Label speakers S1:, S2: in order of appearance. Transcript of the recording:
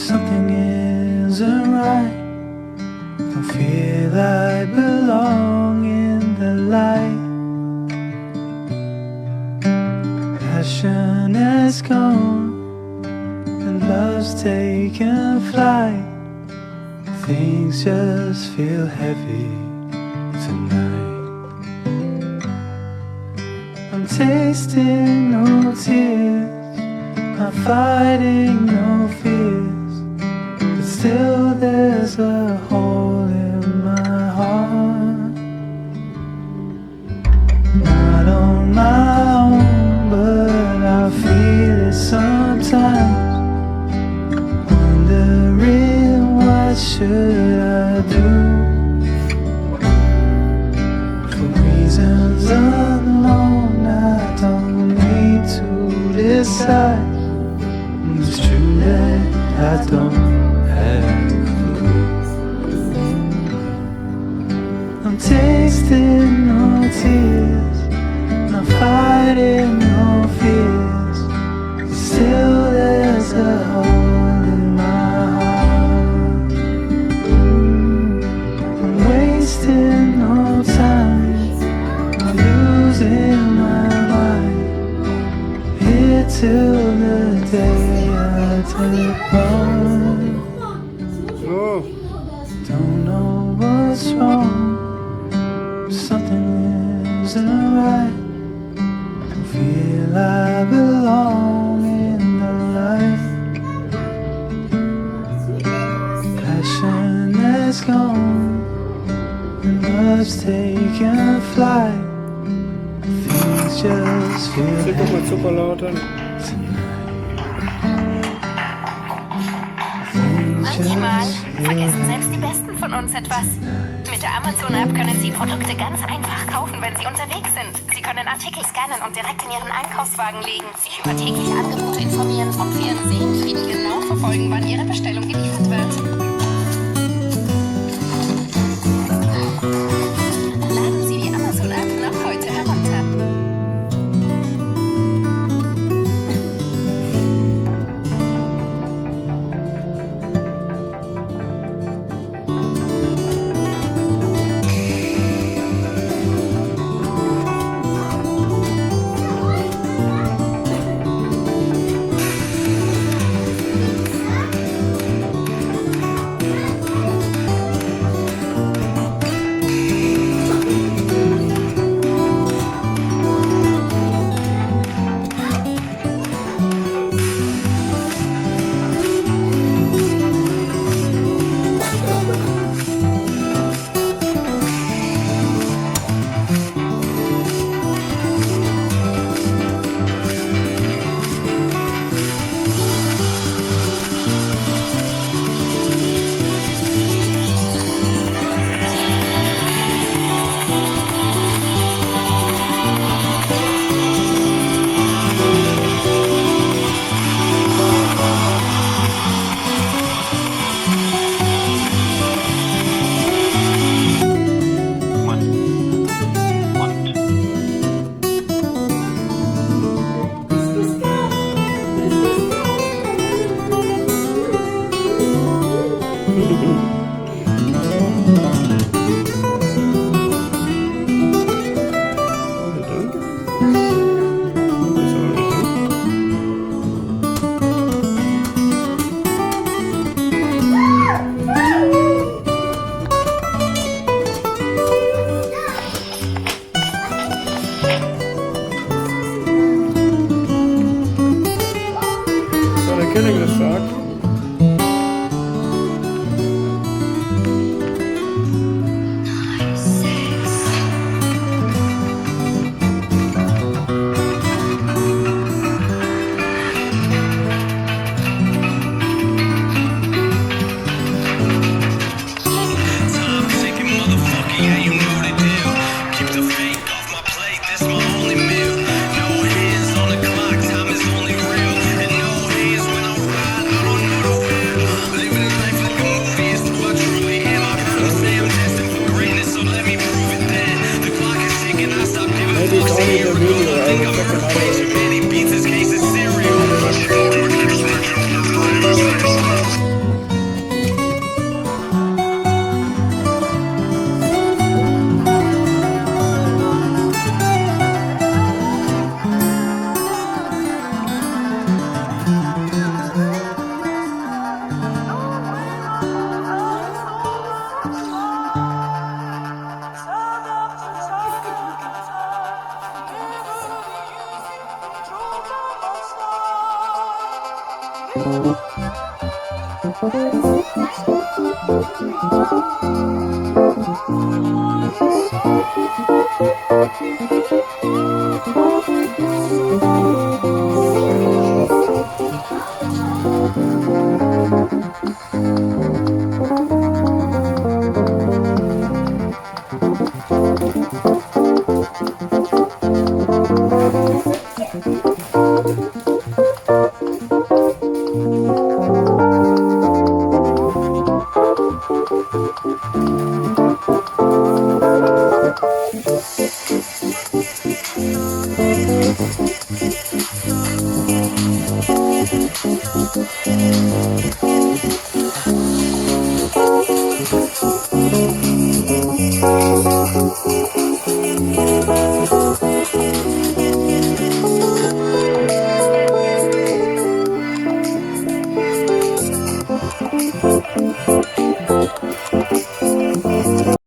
S1: Something isn't right. Don't feel I belong in the light. Passion has gone and love's taken flight. Things just feel heavy tonight. I'm tasting no tears, I'm fighting no fears, but still there's a hole in my heart. Not on my own, but I feel it sometimes. Wondering what should I do? For reasons unknown, I don't need to decide. It's true that I don't have a clue. I'm tasting no tears, I'm fighting no fears, still there's a hole in my heart. I'm wasting no time, I'm losing my mind, here till the day I depart.
S2: Oh.
S1: Don't know what's wrong, something isn't right. Don't feel I belong in the light. Passion has gone and love's taken flight. Things just feel
S2: Hier, guck mal, super laut an.
S3: Manchmal vergessen selbst die Besten von uns etwas. Mit der Amazon-App können Sie Produkte ganz einfach kaufen, wenn Sie unterwegs sind. Sie können Artikel scannen und direkt in Ihren Einkaufswagen legen, sich über tägliche Angebote informieren und für Ihren Seelenfrieden genau verfolgen, wann Ihre Bestellung geliefert wird. Laden Sie die Amazon-App noch heute herunter.